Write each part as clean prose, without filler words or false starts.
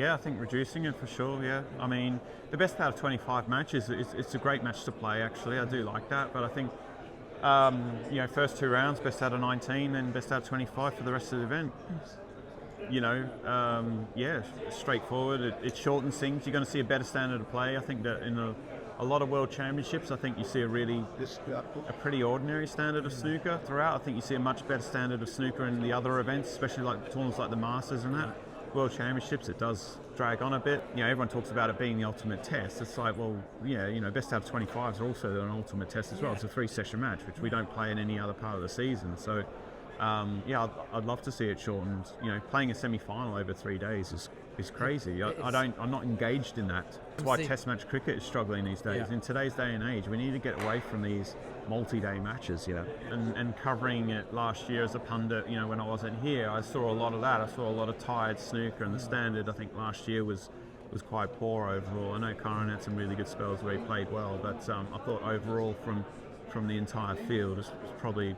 Yeah, I think reducing it for sure. Yeah, I mean, the best out of 25 matches, it's a great match to play. Actually, I do like that. But I think, first 2 rounds, best out of 19, and best out of 25 for the rest of the event. Straightforward. It shortens things. You're going to see a better standard of play. I think that in a lot of World Championships, I think you see a pretty ordinary standard of snooker throughout. I think you see a much better standard of snooker in the other events, especially like tournaments like the Masters and that. World Championships, it does drag on a bit. Everyone talks about it being the ultimate test. It's like, well, best out of 25s are also an ultimate test as well. It's a 3-session match, which we don't play in any other part of the season. So, I'd love to see it shortened. Playing a semi-final over 3 days is crazy. I'm not engaged in that. That's why Test match cricket is struggling these days. Yeah. In today's day and age, we need to get away from these multi-day matches. And covering it last year as a pundit, when I wasn't here, I saw a lot of that. I saw a lot of tired snooker, and the standard I think last year was quite poor overall. I know Karen had some really good spells where he played well, but I thought overall from the entire field, it's probably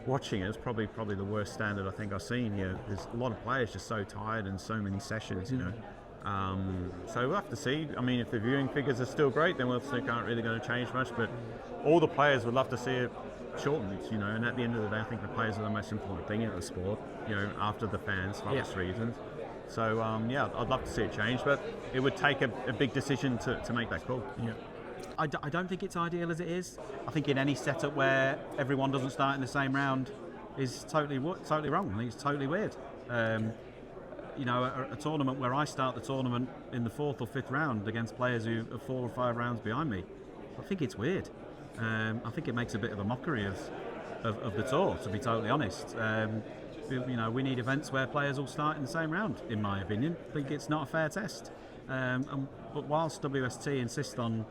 watching it, it's probably the worst standard I think I've seen here. There's a lot of players just so tired and so many sessions, So we'll have to see. I mean, if the viewing figures are still great, then World Snooker aren't really going to change much, but all the players would love to see it shortened, and at the end of the day, I think the players are the most important thing in the sport, after the fans for obvious reasons. So, I'd love to see it change, but it would take a big decision to make that call. Yeah. I don't think it's ideal as it is. I think in any setup where everyone doesn't start in the same round is totally wrong. I think it's totally weird. A tournament where I start the tournament in the 4th or 5th round against players who are 4 or 5 rounds behind me, I think it's weird. I think it makes a bit of a mockery of the tour, to be totally honest. We need events where players all start in the same round, in my opinion. I think it's not a fair test. But whilst WST insist on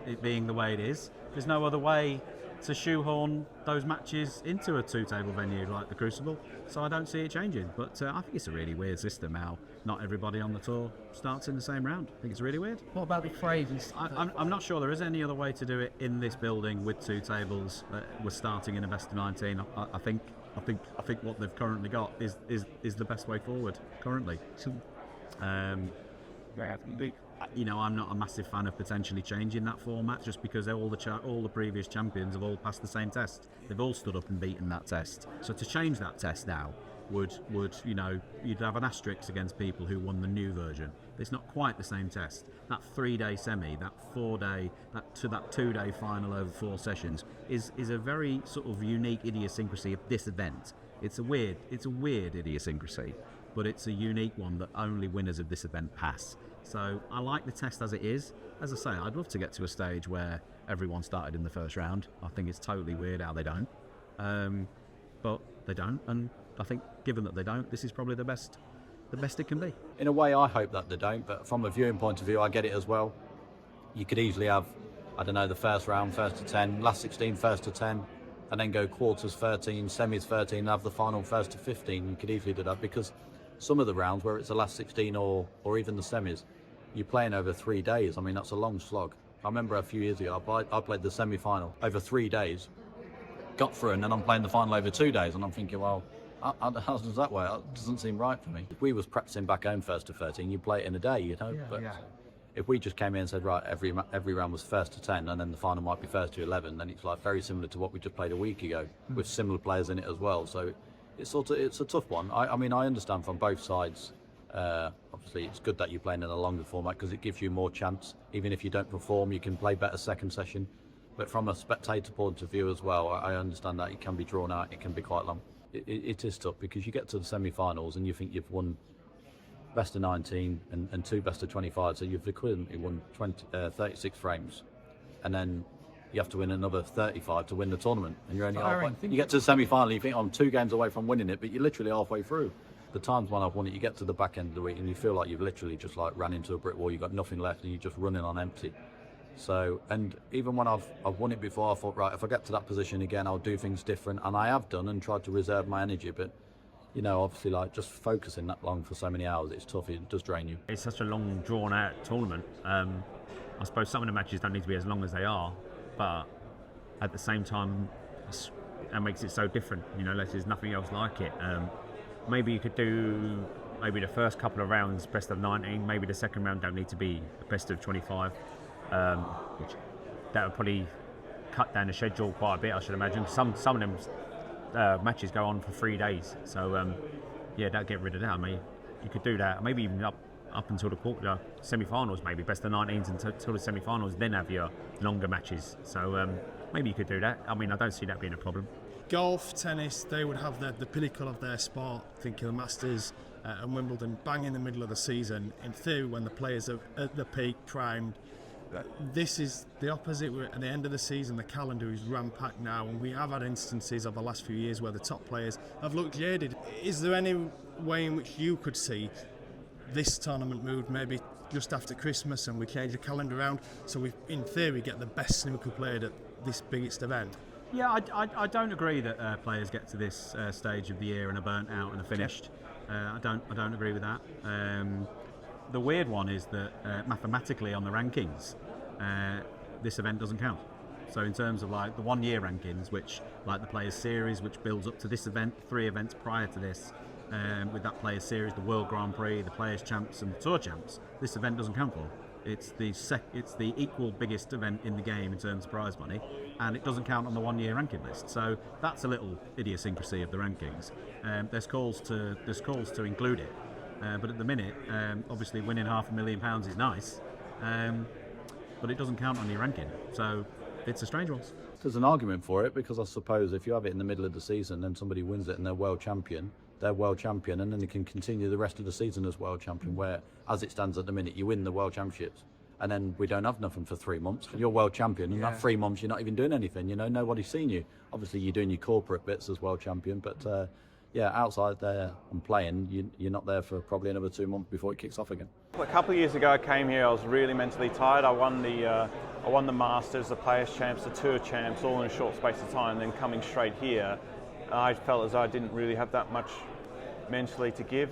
it being the way it is, there's no other way to shoehorn those matches into a 2-table venue like the Crucible, so I don't see it changing. But I think it's a really weird system how not everybody on the tour starts in the same round. I think it's really weird. What about the phrases? I'm not sure there is any other way to do it in this building with 2 tables. We're starting in a best of 19. I think what they've currently got is the best way forward currently. I'm not a massive fan of potentially changing that format just because all the previous champions have all passed the same test. They've all stood up and beaten that test. So to change that test now would you'd have an asterisk against people who won the new version. It's not quite the same test. That 3-day semi, that 4-day, that 2-day final over 4 sessions is a very sort of unique idiosyncrasy of this event. It's a weird idiosyncrasy, but it's a unique one that only winners of this event pass. So I like the test as it is. As I say, I'd love to get to a stage where everyone started in the first round. I think it's totally weird how they don't. But they don't, and I think given that they don't, this is probably the best it can be. In a way, I hope that they don't, but from a viewing point of view, I get it as well. You could easily have, the first round, 1st to 10, last 16, 1st to 10, and then go quarters 13, semis 13, and have the final 1st to 15. You could easily do that because some of the rounds where it's the last 16 or even the semis, you're playing over 3 days. I mean, that's a long slog. I remember a few years ago, I played the semi-final over 3 days, got through, and then I'm playing the final over 2 days, and I'm thinking, well, how does that work? That doesn't seem right for me. If we was practicing back home 1st to 13, you play it in a day, If we just came in and said, right, every round was 1st to 10, and then the final might be 1st to 11, then it's like very similar to what we just played a week ago, with similar players in it as well. So it's a tough one. I mean, I understand from both sides. Obviously, it's good that you're playing in a longer format because it gives you more chance. Even if you don't perform, you can play better second session. But from a spectator point of view as well, I understand that it can be drawn out. It can be quite long. It is tough because you get to the semi-finals and you think you've won best of 19 and 2 best of 25, so you've equivalently won 36 frames, and then you have to win another 35 to win the tournament, and you're only halfway. You get to the semi-final, you think, I'm 2 games away from winning it, but you're literally halfway through. The times when I've won it, you get to the back end of the week and you feel like you've literally just like ran into a brick wall, you've got nothing left and you're just running on empty. So, and even when I've won it before, I thought, right, if I get to that position again, I'll do things different, and I have done and tried to reserve my energy, but obviously, like, just focusing that long for so many hours, it's tough. It does drain you. It's such a long, drawn-out tournament. I suppose some of the matches don't need to be as long as they are, but at the same time, that makes it so different. There's nothing else like it. Maybe you could do, maybe the first couple of rounds best of 19, maybe the second round don't need to be best of 25, which that would probably cut down the schedule quite a bit, I should imagine. Some of them matches go on for 3 days, so yeah, that'd get rid of that. I mean, you could do that, maybe even up until the semi-finals, maybe best of 19s until the semi-finals, then have your longer matches. So maybe you could do that. I mean, I don't see that being a problem. Golf, tennis, they would have the pinnacle of their sport, think of the Masters and Wimbledon, bang in the middle of the season. In theory, when the players are at the peak, primed. This is the opposite. We're at the end of the season, the calendar is ram-packed now, and we have had instances of the last few years where the top players have looked jaded. Is there any way in which you could see this tournament moved maybe just after Christmas and we change the calendar around so we, in theory, get the best snooker played at this biggest event? Yeah, I don't agree that players get to this stage of the year and are burnt out and are finished. I don't agree with that. The weird one is that mathematically on the rankings, this event doesn't count. So in terms of like the 1 year rankings, which like the Players Series, which builds up to this event, 3 events prior to this, with that Players Series, the World Grand Prix, the Players Champs and the Tour Champs, this event doesn't count for. It's the equal biggest event in the game in terms of prize money, and it doesn't count on the 1 year ranking list. So that's a little idiosyncrasy of the rankings. There's calls to include it, but at the minute, obviously winning £500,000 is nice, but it doesn't count on your ranking. So it's a strange one. There's an argument for it, because I suppose if you have it in the middle of the season and somebody wins it and they're world champion, and then they can continue the rest of the season as world champion, where as it stands at the minute you win the world championships and then we don't have nothing for 3 months. You're world champion and that 3 months you're not even doing anything, nobody's seen you. Obviously you're doing your corporate bits as world champion, but outside there and playing, you're not there for probably another 2 months before it kicks off again. A couple of years ago I came here, I was really mentally tired. I won the Masters, the Players Champs, the Tour Champs, all in a short space of time, and then coming straight here, I felt as though I didn't really have that much mentally to give,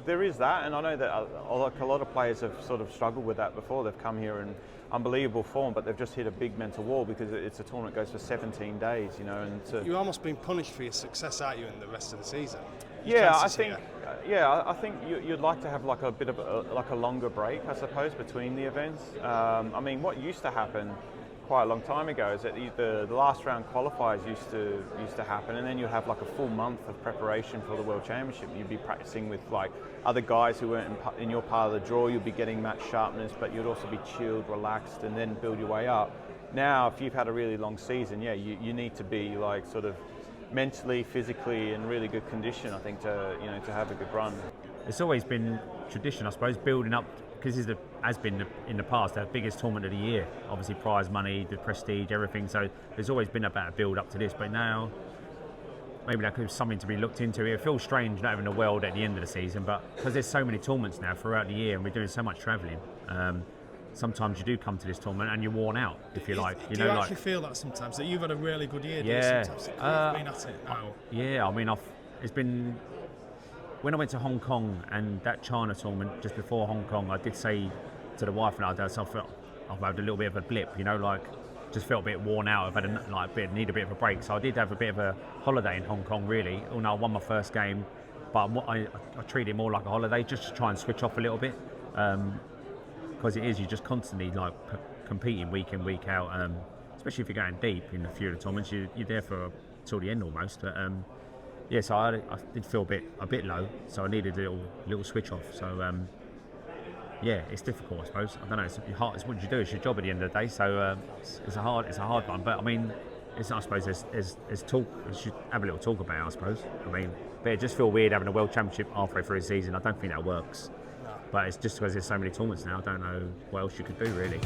there is that, and I know that a lot of players have sort of struggled with that before. They've come here in unbelievable form, but they've just hit a big mental wall because it's a tournament that goes for 17 days, and You're almost being punished for your success, aren't you, in the rest of the season? I think you'd like to have like a bit of a longer break, I suppose, between the events. I mean, what used to happen quite a long time ago is that the last round qualifiers used to happen, and then you'd have like a full month of preparation for the World Championship. You'd be practicing with like other guys who weren't in your part of the draw. You'd be getting match sharpness, but you'd also be chilled, relaxed, and then build your way up. Now, if you've had a really long season, you need to be like sort of mentally, physically in really good condition, I think, to have a good run. It's always been tradition, I suppose, building up, because this has been in the past our biggest tournament of the year. Obviously, prize money, the prestige, everything. So there's always been about a build up to this. But now, maybe that could be something to be looked into. It feels strange not having a world at the end of the season, but because there's so many tournaments now throughout the year, and we're doing so much travelling. Sometimes you do come to this tournament and you're worn out, if you like. Do you actually feel that sometimes, that you've had a really good year? Yeah. Sometimes you've been at it now. Yeah, I mean, it's been... When I went to Hong Kong and that China tournament just before Hong Kong, I did say to the wife and I felt I've had a little bit of a blip, just felt a bit worn out. I've had need a bit of a break. So I did have a bit of a holiday in Hong Kong, really. Although I won my first game, but I treat it more like a holiday, just to try and switch off a little bit. Because you're just constantly competing week in, week out. Especially if you're going deep in a few of the tournaments, you're there for till the end almost. But so I did feel a bit low, so I needed a little switch off. So it's difficult, I suppose. I don't know. It's what you do. It's your job at the end of the day. So it's a hard one. But I mean, I suppose there's talk. We should have a little talk about it, I suppose. I mean, but it just feels weird having a World Championship halfway through a season. I don't think that works. But it's just because there's so many tournaments now. I don't know what else you could do, really.